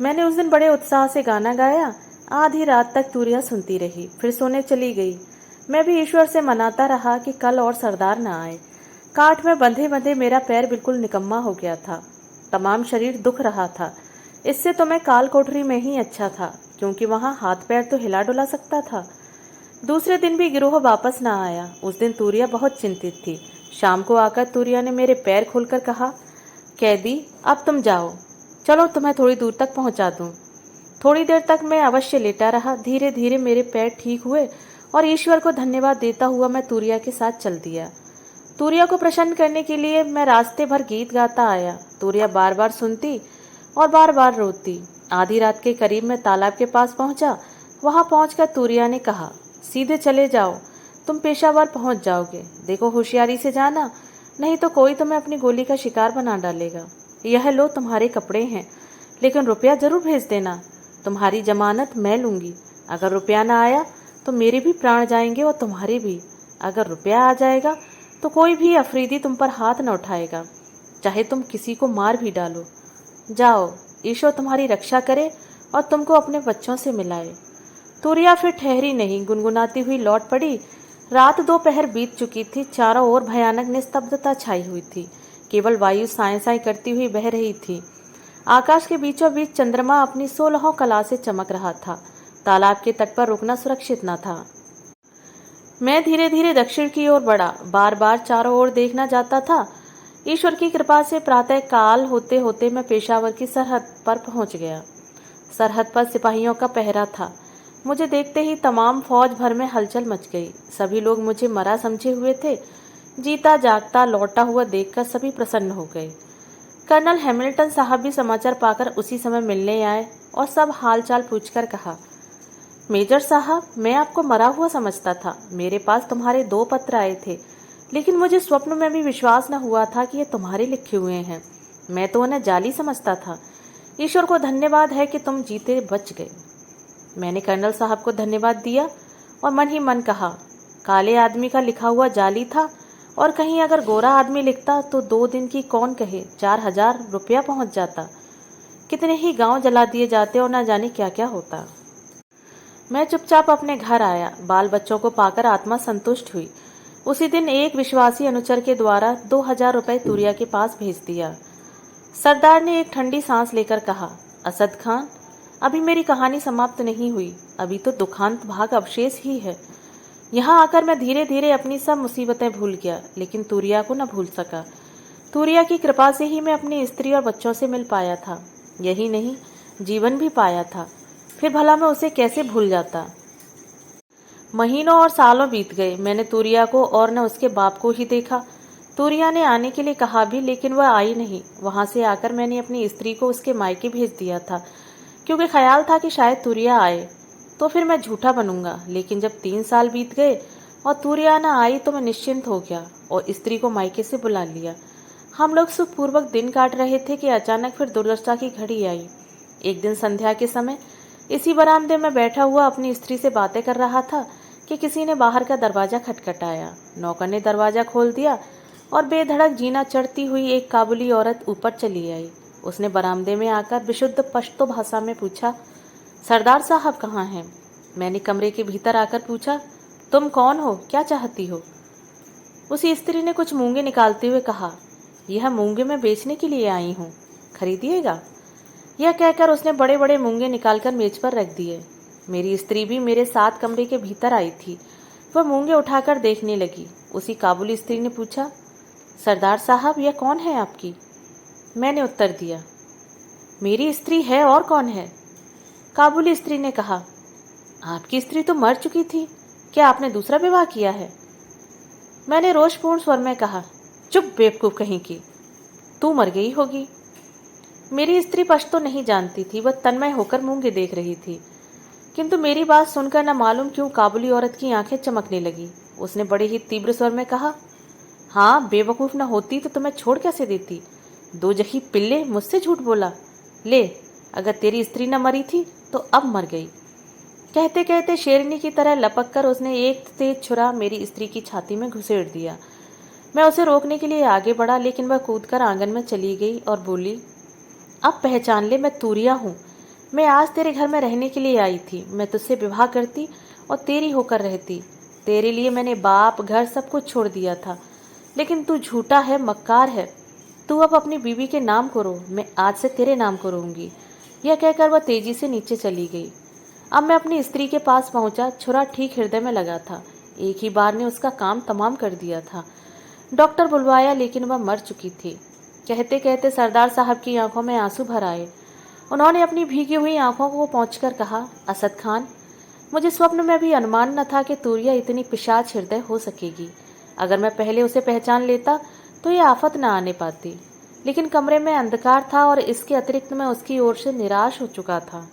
मैंने उस दिन बड़े उत्साह से गाना गाया। आधी रात तक तूरिया सुनती रही, फिर सोने चली गई। मैं भी ईश्वर से मनाता रहा कि कल और सरदार न आए। काठ में बंधे बंधे मेरा पैर बिल्कुल निकम्मा हो गया था। तमाम शरीर दुख रहा था। इससे तो मैं काल कोठरी में ही अच्छा था, क्योंकि वहां हाथ पैर तो हिला डुला सकता था। दूसरे दिन भी गिरोह वापस न आया। उस दिन तूरिया बहुत चिंतित थी। शाम को आकर तूरिया ने मेरे पैर खोलकर कहा, कैदी अब तुम जाओ, चलो तुम्हें थोड़ी दूर तक पहुंचा दूं। थोड़ी देर तक मैं अवश्य लेटा रहा। धीरे धीरे मेरे पैर ठीक हुए और ईश्वर को धन्यवाद देता हुआ मैं तूरिया के साथ चल दिया। तूरिया को प्रसन्न करने के लिए मैं रास्ते भर गीत गाता आया। तूरिया बार बार सुनती और बार बार रोती। आधी रात के करीब मैं तालाब के पास पहुंचा। वहां पहुंचकर तूरिया ने कहा, सीधे चले जाओ, तुम पेशावर पहुंच जाओगे। देखो होशियारी से जाना, नहीं तो कोई तुम्हें अपनी गोली का शिकार बना डालेगा। यह लो तुम्हारे कपड़े हैं, लेकिन रुपया जरूर भेज देना। तुम्हारी जमानत मैं लूंगी। अगर रुपया ना आया तो मेरे भी प्राण जाएंगे और तुम्हारे भी। अगर रुपया आ जाएगा तो कोई भी अफरीदी तुम पर हाथ न उठाएगा, चाहे तुम किसी को मार भी डालो। जाओ, ईश्वर तुम्हारी रक्षा करे और तुमको अपने बच्चों से मिलाए। तूरिया फिर ठहरी नहीं, गुनगुनाती हुई लौट पड़ी। रात दोपहर बीत चुकी थी, चारों ओर भयानक निस्तब्धता छाई हुई थी। केवल वायु साए साए करती हुई बह रही थी। आकाश के बीचों बीच चंद्रमा अपनी 16 कला से चमक रहा था। तालाब के तट पर रुकना सुरक्षित न था। मैं धीरे धीरे दक्षिण की ओर बढ़ा, बार बार चारों ओर देखना जाता था। ईश्वर की कृपा से प्रातः काल होते होते मैं पेशावर की सरहद पर पहुंच गया। सरहद पर सिपाहियों का पहरा था। मुझे देखते ही तमाम फौज भर में हलचल मच गई। सभी लोग मुझे मरा समझे हुए थे। जीता जागता लौटा हुआ देखकर सभी प्रसन्न हो गए। कर्नल हैमिल्टन साहब भी समाचार पाकर उसी समय मिलने आए और सब हालचाल पूछकर कहा, मेजर साहब, मैं आपको मरा हुआ समझता था। मेरे पास तुम्हारे 2 पत्र आए थे, लेकिन मुझे स्वप्न में भी विश्वास न हुआ था कि ये तुम्हारे लिखे हुए हैं। मैं तो उन्हें जाली समझता था। ईश्वर को धन्यवाद है कि तुम जीते बच गए। मैंने कर्नल साहब को धन्यवाद दिया और मन ही मन कहा, काले आदमी का लिखा हुआ जाली था, और कहीं अगर गोरा आदमी लिखता तो 2 दिन की कौन कहे 4000 रुपया पहुंच जाता। कितने ही गांव जला दिए जाते और न जाने क्या क्या होता। मैं चुपचाप अपने घर आया। बाल बच्चों को पाकर आत्मा संतुष्ट हुई। उसी दिन एक विश्वासी अनुचर के द्वारा 2000 रुपये तूरिया के पास भेज दिया। सरदार ने एक ठंडी सांस लेकर कहा, असद खान, अभी मेरी कहानी समाप्त नहीं हुई। अभी तो दुखांत भाग अवशेष ही है। यहाँ आकर मैं धीरे धीरे अपनी सब मुसीबतें भूल गया, लेकिन तूरिया को न भूल सका। तूरिया की कृपा से ही मैं अपनी स्त्री और बच्चों से मिल पाया था। यही नहीं, जीवन भी पाया था। फिर भला मैं उसे कैसे भूल जाता। महीनों और सालों बीत गए। मैंने तूरिया को और न उसके बाप को ही देखा। तूरिया ने आने के लिए कहा भी, लेकिन वह आई नहीं। वहां से आकर मैंने अपनी स्त्री को उसके मायके भेज दिया था, क्योंकि ख्याल था कि शायद तूरिया आए तो फिर मैं झूठा बनूंगा। लेकिन जब 3 साल बीत गए और तूरिया न आई तो मैं निश्चिंत हो गया और स्त्री को मायके से बुला लिया। हम लोग सुखपूर्वक दिन काट रहे थे कि अचानक फिर दुर्दशा की घड़ी आई। एक दिन संध्या के समय इसी बरामदे में बैठा हुआ अपनी स्त्री से बातें कर रहा था कि किसी ने बाहर का दरवाजा खटखटाया। नौकर ने दरवाजा खोल दिया और बेधड़क जीना चढ़ती हुई एक काबुली औरत ऊपर चली आई। उसने बरामदे में आकर विशुद्ध पश्तो भाषा में पूछा, सरदार साहब कहाँ हैं? मैंने कमरे के भीतर आकर पूछा, तुम कौन हो, क्या चाहती हो? उसी स्त्री ने कुछ मूंगे निकालते हुए कहा, यह मूंगे मैं बेचने के लिए आई हूँ, खरीदिएगा? यह कहकर उसने बड़े बड़े मूंगे निकालकर मेज पर रख दिए। मेरी स्त्री भी मेरे साथ कमरे के भीतर आई थी। वह मूंगे उठाकर देखने लगी। उसी काबुली स्त्री ने पूछा, सरदार साहब, यह कौन है आपकी? मैंने उत्तर दिया, मेरी स्त्री है, और कौन है? काबुली स्त्री ने कहा, आपकी स्त्री तो मर चुकी थी, क्या आपने दूसरा विवाह किया है? मैंने रोषपूर्ण स्वर में कहा, चुप बेवकूफ कहीं की, तू मर गई होगी। मेरी स्त्री पश्तो नहीं जानती थी। वह तन्मय होकर मूंगे देख रही थी, किंतु मेरी बात सुनकर न मालूम क्यों काबुली औरत की आंखें चमकने लगी। उसने बड़े ही तीव्र स्वर में कहा, हाँ, बेवकूफ न होती तो तुम्हें छोड़ कैसे देती? दो जही पिल्ले, मुझसे झूठ बोला। ले, अगर तेरी स्त्री न मरी थी तो अब मर गई। कहते कहते शेरनी की तरह लपक कर उसने एक तेज छुरा मेरी स्त्री की छाती में घुसेड़ दिया। मैं उसे रोकने के लिए आगे बढ़ा, लेकिन वह कूदकर आंगन में चली गई और बोली, अब पहचान ले, मैं तूरिया हूँ। मैं आज तेरे घर में रहने के लिए आई थी। मैं तुझसे विवाह करती और तेरी होकर रहती। तेरे लिए मैंने बाप, घर, सब कुछ छोड़ दिया था, लेकिन तू झूठा है, मक्कार है। तू अब अपनी बीवी के नाम करो, मैं आज से तेरे नाम करूंगी। यह कहकर वह तेजी से नीचे चली गई। अब मैं अपनी स्त्री के पास पहुंचा। छुरा ठीक हृदय में लगा था। एक ही बार ने उसका काम तमाम कर दिया था। डॉक्टर बुलवाया, लेकिन वह मर चुकी थी। कहते कहते सरदार साहब की आंखों में आंसू भर आए। उन्होंने अपनी भीगी हुई आंखों को पोंछकर कहा, असद खान, मुझे स्वप्न में भी अनुमान न था कि तूरिया इतनी पिशाच हृदय हो सकेगी। अगर मैं पहले उसे पहचान लेता तो ये आफत न आने पाती, लेकिन कमरे में अंधकार था और इसके अतिरिक्त मैं उसकी ओर से निराश हो चुका था।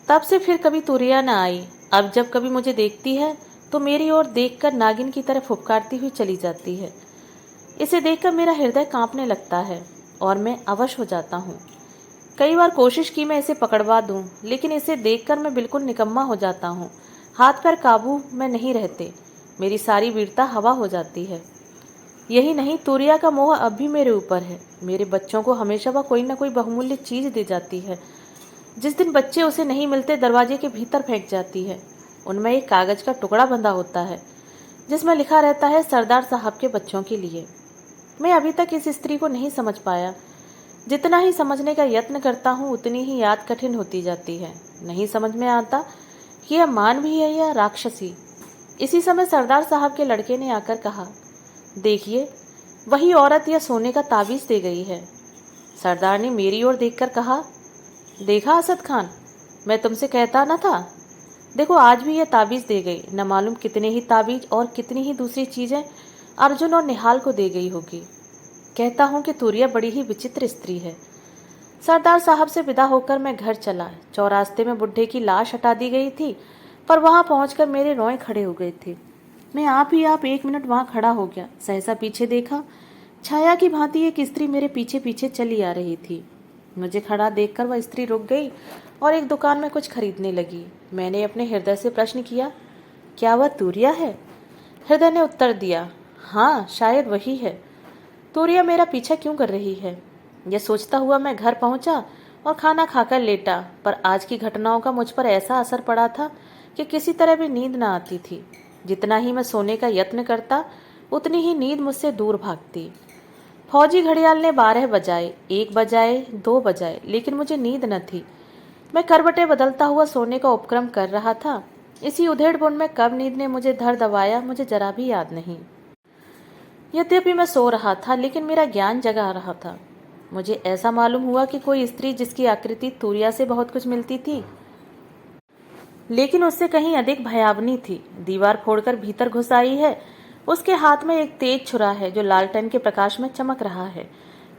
तब से फिर कभी तूरिया न आई। अब जब कभी मुझे देखती है तो मेरी ओर देखकर नागिन की तरह फुफकारती हुई चली जाती है। इसे देखकर मेरा हृदय कांपने लगता है और मैं अवश हो जाता हूँ। कई बार कोशिश की मैं इसे पकड़वा दूं, लेकिन इसे देखकर मैं बिल्कुल निकम्मा हो जाता हूँ। हाथ पैर काबू में नहीं रहते। मेरी सारी वीरता हवा हो जाती है। यही नहीं, तूरिया का मोह अब भी मेरे ऊपर है। मेरे बच्चों को हमेशा वह कोई न कोई बहुमूल्य चीज दे जाती है। जिस दिन बच्चे उसे नहीं मिलते दरवाजे के भीतर फेंक जाती है। उनमें एक कागज का टुकड़ा बंधा होता है जिसमें लिखा रहता है सरदार साहब के बच्चों के लिए। मैं अभी तक इस स्त्री को नहीं समझ पाया। जितना ही समझने का यत्न करता हूँ उतनी ही याद कठिन होती जाती है। नहीं समझ में आता कि यह मान भी है या राक्षसी। इसी समय सरदार साहब के लड़के ने आकर कहा, देखिए वही औरत यह सोने का ताबीज दे गई है। सरदार ने मेरी ओर देखकर कहा, देखा असद खान, मैं तुमसे कहता न था। देखो आज भी यह ताबीज दे गई। न मालूम कितने ही ताबीज और कितनी ही दूसरी चीजें अर्जुन और निहाल को दे गई होगी। कहता हूँ कि तूरिया बड़ी ही विचित्र स्त्री है। सरदार साहब से विदा होकर मैं घर चला। चौरास्ते में बुढ़े की लाश हटा दी गई थी, पर वहां पहुंचकर मेरे रोए खड़े हो गए थे। मैं आप ही आप 1 मिनट वहां खड़ा हो गया। सहसा पीछे देखा, छाया की भांति एक स्त्री मेरे पीछे पीछे चली आ रही थी। मुझे खड़ा देखकर वह स्त्री रुक गई और एक दुकान में कुछ खरीदने लगी। मैंने अपने हृदय से प्रश्न किया, क्या वह तूरिया है? हृदय ने उत्तर दिया, हाँ शायद वही है। तूरिया मेरा पीछा क्यों कर रही है? यह सोचता हुआ मैं घर पहुंचा और खाना खाकर लेटा, पर आज की घटनाओं का मुझ पर ऐसा असर पड़ा था कि किसी तरह भी नींद न आती थी। जितना ही मैं सोने का यत्न करता उतनी ही नींद मुझसे दूर भागती। फौजी घड़ियाल ने 12 बजाए, 1 बजाए, 2 बजाए, लेकिन मुझे नींद न थी। मैं करवटें बदलता हुआ सोने का उपक्रम कर रहा था। इसी उधेड़-बुन में कब नींद ने मुझे धर दबाया मुझे जरा भी याद नहीं। यद्यपि मैं सो रहा था लेकिन मेरा ज्ञान जगा रहा था। मुझे ऐसा मालूम हुआ कि कोई स्त्री जिसकी आकृति तूरिया से बहुत कुछ मिलती थी लेकिन उससे कहीं अधिक भयावनी थी, दीवार फोड़कर भीतर घुस आई है। उसके हाथ में एक तेज छुरा है जो लालटेन के प्रकाश में चमक रहा है।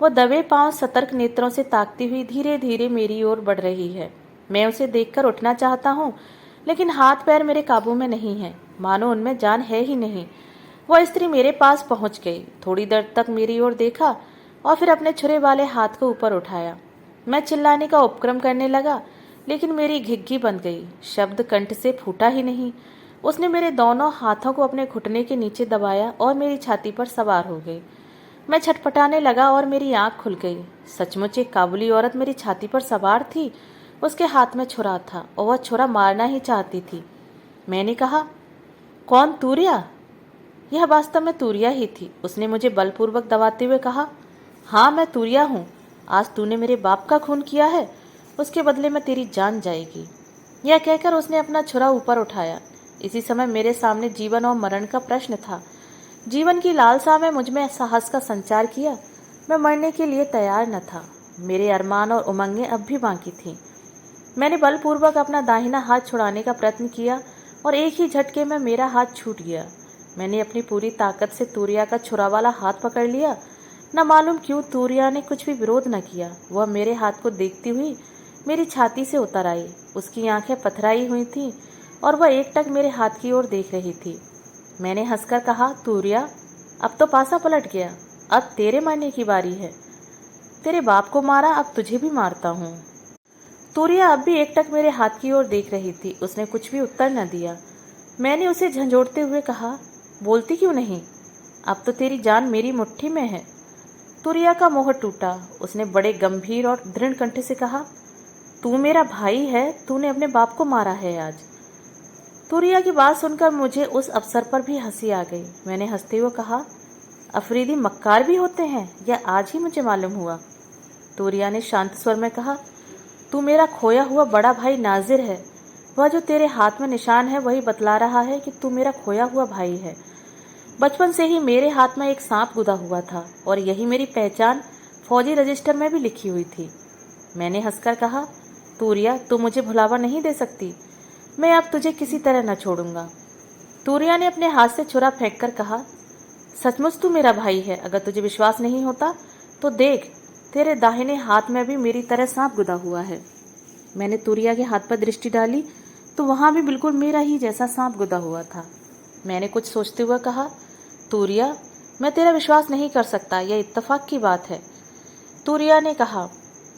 वो दबे पांव सतर्क नेत्रों से ताकती हुई धीरे धीरे मेरी ओर बढ़ रही है। मैं उसे देखकर उठना चाहता हूँ लेकिन हाथ पैर मेरे काबू में नहीं है, मानो उनमें जान है ही नहीं। वह स्त्री मेरे पास पहुंच गई, थोड़ी देर तक मेरी ओर देखा और फिर अपने छुरे वाले हाथ को ऊपर उठाया। मैं चिल्लाने का उपक्रम करने लगा लेकिन मेरी घिघी बंद गई। शब्द कंठ से फूटा ही नहीं। उसने मेरे दोनों हाथों को अपने घुटने के नीचे दबाया और मेरी छाती पर सवार हो गई। मैं छटपटाने लगा और मेरी आंख खुल गई। सचमुच एक काबुली औरत मेरी छाती पर सवार थी। उसके हाथ में छुरा था और वह छुरा मारना ही चाहती थी। मैंने कहा, कौन, तूरिया? यह वास्तव में तूरिया ही थी। उसने मुझे बलपूर्वक दबाते हुए कहा, हाँ मैं तूरिया हूँ। आज तूने मेरे बाप का खून किया है, उसके बदले में तेरी जान जाएगी। यह कहकर उसने अपना छुरा ऊपर उठाया। इसी समय मेरे सामने जीवन और मरण का प्रश्न था। जीवन की लालसा में मुझमें साहस का संचार किया। मैं मरने के लिए तैयार न था। मेरे अरमान और उमंगें अब भी बाकी थीं। मैंने बलपूर्वक अपना दाहिना हाथ छुड़ाने का प्रयत्न किया और एक ही झटके में मेरा हाथ छूट गया। मैंने अपनी पूरी ताकत से तूरिया का छुरा वाला हाथ पकड़ लिया। न मालूम क्यों तूरिया ने कुछ भी विरोध न किया। वह मेरे हाथ को देखती हुई मेरी छाती से उतर आई। उसकी आंखें पथराई हुई थीं और वह एकटक मेरे हाथ की ओर देख रही थी। मैंने हंसकर कहा, तूरिया, अब तो पासा पलट गया। अब तेरे मरने की बारी है। तेरे बाप को मारा, अब तुझे भी मारता हूँ। तूरिया अब भी एकटक मेरे हाथ की ओर देख रही थी। उसने कुछ भी उत्तर न दिया। मैंने उसे झंझोड़ते हुए कहा, बोलती क्यों नहीं? अब तो तेरी जान मेरी मुट्ठी में है। तूरिया का मोह टूटा। उसने बड़े गंभीर और दृढ़ कंठ से कहा, तू मेरा भाई है, तूने अपने बाप को मारा है आज। तूरिया की बात सुनकर मुझे उस अवसर पर भी हंसी आ गई। मैंने हंसते हुए कहा, अफरीदी मक्कार भी होते हैं, यह आज ही मुझे मालूम हुआ। तूरिया ने शांत स्वर में कहा, तू मेरा खोया हुआ बड़ा भाई नाजिर है। वह जो तेरे हाथ में निशान है वही बतला रहा है कि तू मेरा खोया हुआ भाई है। बचपन से ही मेरे हाथ में एक सांप गुदा हुआ था और यही मेरी पहचान फौजी रजिस्टर में भी लिखी हुई थी। मैंने हंसकर कहा, तूरिया, तू मुझे भुलावा नहीं दे सकती। मैं अब तुझे किसी तरह न छोड़ूंगा। तूरिया ने अपने हाथ से छुरा फेंककर कहा, सचमुच तू मेरा भाई है। अगर तुझे विश्वास नहीं होता तो देख, तेरे दाहिने हाथ में भी मेरी तरह सांप गुदा हुआ है। मैंने तूरिया के हाथ पर दृष्टि डाली तो वहां भी बिल्कुल मेरा ही जैसा सांप गुदा हुआ था। मैंने कुछ सोचते हुए कहा, तूरिया, मैं तेरा विश्वास नहीं कर सकता, यह इत्तेफाक की बात है। तूरिया ने कहा,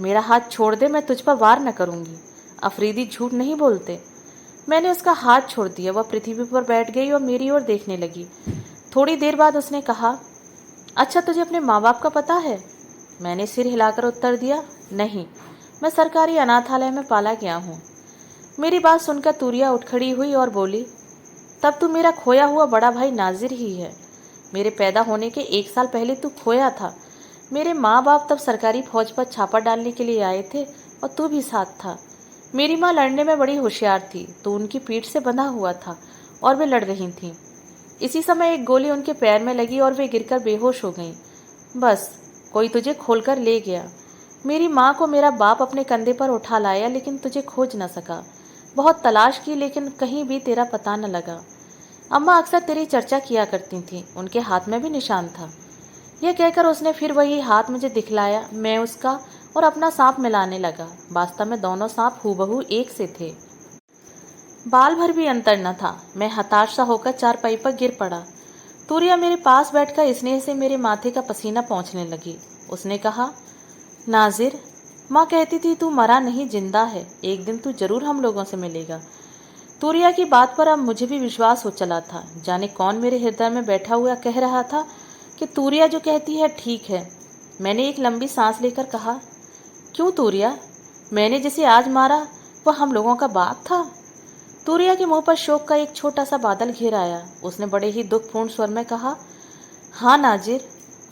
मेरा हाथ छोड़ दे, मैं तुझ पर वार न करूंगी। अफरीदी झूठ नहीं बोलते। मैंने उसका हाथ छोड़ दिया। वह पृथ्वी पर बैठ गई और मेरी ओर देखने लगी। थोड़ी देर बाद उसने कहा, अच्छा तुझे अपने माँ बाप का पता है? मैंने सिर हिलाकर उत्तर दिया, नहीं। मैं सरकारी अनाथालय में पाला गया हूँ। मेरी बात सुनकर तूरिया उठ खड़ी हुई और बोली, तब तू मेरा खोया हुआ बड़ा भाई नाजिर ही है। मेरे पैदा होने के 1 साल पहले तू खोया था। मेरे माँ बाप तब सरकारी फौज पर छापा डालने के लिए आए थे और तू भी साथ था। मेरी माँ लड़ने में बड़ी होशियार थी, तो उनकी पीठ से बंधा हुआ था और वे लड़ रही थीं। इसी समय एक गोली उनके पैर में लगी और वे गिरकर बेहोश हो गईं। बस कोई तुझे खोलकर ले गया। मेरी माँ को मेरा बाप अपने कंधे पर उठा लाया, लेकिन तुझे खोज न सका। बहुत तलाश की, लेकिन कहीं भी तेरा पता न लगा। अम्मा अक्सर तेरी चर्चा किया करती थीं, उनके हाथ में भी निशान था। यह कहकर उसने फिर वही हाथ मुझे दिखलाया। मैं उसका और अपना सांप मिलाने लगा। वास्तव में दोनों सांप हूबहू एक से थे। बाल भर भी अंतर न था। मैं हताश सा होकर चारपाई पर गिर पड़ा। तूरिया मेरे पास बैठकर स्नेह से मेरे माथे का पसीना पोंछने लगी। उसने कहा, नाजिर, माँ कहती थी तू मरा नहीं, जिंदा है। एक दिन तू जरूर हम लोगों से मिलेगा। तूरिया की बात पर अब मुझे भी विश्वास हो चला था। जाने कौन मेरे हृदय में बैठा हुआ कह रहा था कि तूरिया जो कहती है ठीक है। मैंने एक लंबी सांस लेकर कहा, क्यों तूरिया? मैंने जिसे आज मारा वह हम लोगों का बाप था? तूरिया के मुंह पर शोक का एक छोटा सा बादल घेर आया। उसने बड़े ही दुखपूर्ण स्वर में कहा, हाँ नाजिर,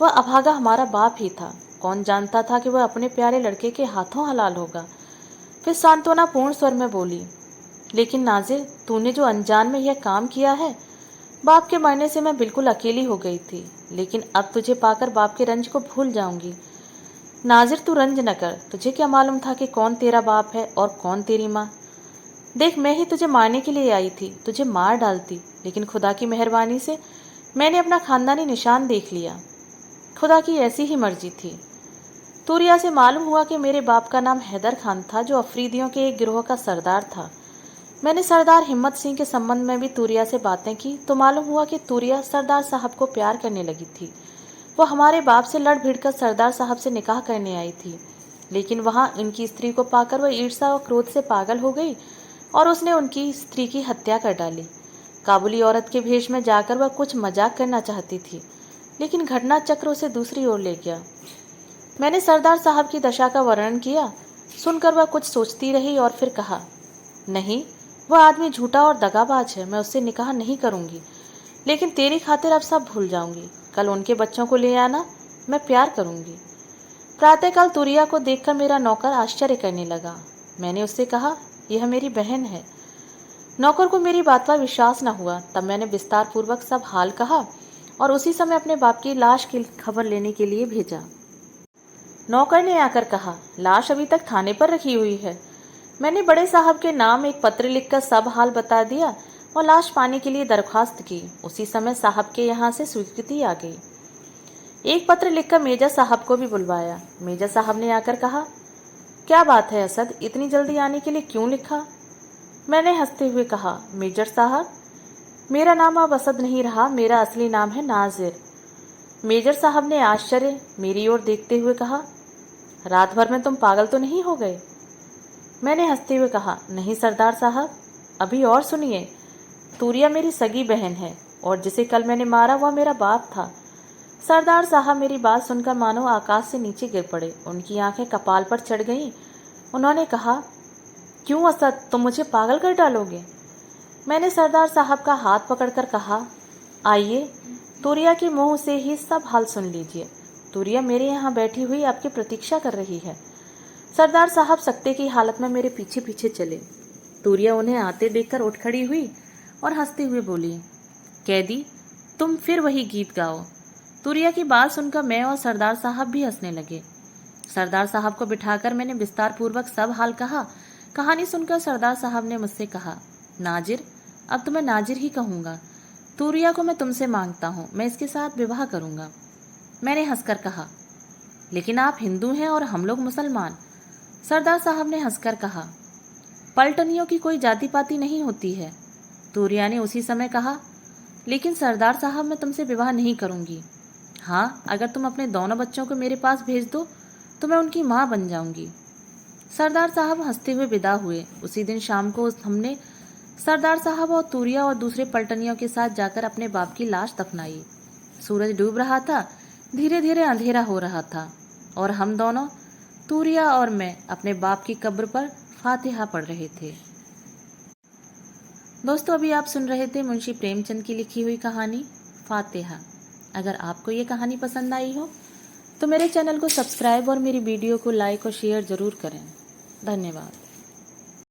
वह अभागा हमारा बाप ही था। कौन जानता था कि वह अपने प्यारे लड़के के हाथों हलाल होगा। फिर सांत्वनापूर्ण स्वर में बोली, लेकिन नाजिर, तूने जो अनजान में यह काम किया है। बाप के मरने से मैं बिल्कुल अकेली हो गई थी, लेकिन अब तुझे पाकर बाप के रंज को भूल जाऊंगी। नाजिर, तू रंज न कर। तुझे क्या मालूम था कि कौन तेरा बाप है और कौन तेरी माँ? देख, मैं ही तुझे मारने के लिए आई थी, तुझे मार डालती, लेकिन खुदा की मेहरबानी से मैंने अपना खानदानी निशान देख लिया। खुदा की ऐसी ही मर्जी थी। तूरिया से मालूम हुआ कि मेरे बाप का नाम हैदर खान था, जो अफरीदियों के एक गिरोह का सरदार था। मैंने सरदार हिम्मत सिंह के संबंध में भी तूरिया से बातें की, तो मालूम हुआ कि तूरिया सरदार साहब को प्यार करने लगी थी। वो हमारे बाप से लड़ भिड़कर सरदार साहब से निकाह करने आई थी, लेकिन वहाँ इनकी स्त्री को पाकर वह ईर्ष्या और क्रोध से पागल हो गई और उसने उनकी स्त्री की हत्या कर डाली। काबुली औरत के भेष में जाकर वह कुछ मजाक करना चाहती थी, लेकिन घटना चक्र उसे दूसरी ओर ले गया। मैंने सरदार साहब की दशा का वर्णन किया। सुनकर वह कुछ सोचती रही और फिर कहा, नहीं, वह आदमी झूठा और दगाबाज है। मैं उससे निकाह नहीं करूंगी, लेकिन तेरी खातिर अब सब भूल जाऊंगी। कल उनके बच्चों को ले आना, मैं प्यार करूंगी। प्रातःकाल तूरिया को देखकर मेरा नौकर आश्चर्य करने लगा। मैंने उससे कहा, यह मेरी बहन है। नौकर को मेरी बात पर विश्वास न हुआ। तब मैंने विस्तार पूर्वक सब हाल कहा और उसी समय अपने बाप की लाश की खबर लेने के लिए भेजा। नौकर ने आकर कहा, लाश अभी तक थाने पर रखी हुई है। मैंने बड़े साहब के नाम एक पत्र लिखकर सब हाल बता दिया और लाश पाने के लिए दरख्वास्त की। उसी समय साहब के यहाँ से स्वीकृति आ गई। एक पत्र लिखकर मेजर साहब को भी बुलवाया। मेजर साहब ने आकर कहा, क्या बात है असद, इतनी जल्दी आने के लिए क्यों लिखा? मैंने हंसते हुए कहा, मेजर साहब, मेरा नाम अब असद नहीं रहा, मेरा असली नाम है नाजिर। मेजर साहब ने आश्चर्य मेरी ओर देखते हुए कहा, रात भर में तुम पागल तो नहीं हो गए? मैंने हंसते हुए कहा, नहीं सरदार साहब, अभी और सुनिए। तूरिया मेरी सगी बहन है और जिसे कल मैंने मारा वह मेरा बाप था। सरदार साहब मेरी बात सुनकर मानो आकाश से नीचे गिर पड़े। उनकी आंखें कपाल पर चढ़ गईं। उन्होंने कहा, क्यों असद, तुम मुझे पागल कर डालोगे? मैंने सरदार साहब का हाथ पकड़कर कहा, आइए, तूरिया के मुंह से ही सब हाल सुन लीजिए। तूरिया मेरे यहाँ बैठी हुई आपकी प्रतीक्षा कर रही है। सरदार साहब सकते की हालत में मेरे पीछे पीछे चले। तूरिया उन्हें आते देखकर उठ खड़ी हुई और हंसते हुए बोली, कैदी, तुम फिर वही गीत गाओ। तूरिया की बात सुनकर मैं और सरदार साहब भी हंसने लगे। सरदार साहब को बिठाकर मैंने विस्तार पूर्वक सब हाल कहा। कहानी सुनकर सरदार साहब ने मुझसे कहा, नाजिर, अब तो मैं नाजिर ही कहूँगा। तूरिया को मैं तुमसे मांगता हूँ, मैं इसके साथ विवाह करूँगा। मैंने हंसकर कहा, लेकिन आप हिंदू हैं और हम लोग मुसलमान। सरदार साहब ने हंसकर कहा, पलटनियों की कोई जाति पाति नहीं होती है। तूरिया ने उसी समय कहा, लेकिन सरदार साहब, मैं तुमसे विवाह नहीं करूँगी। हाँ, अगर तुम अपने दोनों बच्चों को मेरे पास भेज दो तो मैं उनकी माँ बन जाऊंगी। सरदार साहब हंसते हुए विदा हुए। उसी दिन शाम को हमने सरदार साहब और तूरिया और दूसरे पलटनियों के साथ जाकर अपने बाप की लाश दफनाई। सूरज डूब रहा था, धीरे धीरे अंधेरा हो रहा था और हम दोनों तूरिया और मैं अपने बाप की कब्र पर फातिहा पढ़ रहे थे। दोस्तों, अभी आप सुन रहे थे मुंशी प्रेमचंद की लिखी हुई कहानी फातिहा। अगर आपको ये कहानी पसंद आई हो तो मेरे चैनल को सब्सक्राइब और मेरी वीडियो को लाइक और शेयर ज़रूर करें। धन्यवाद।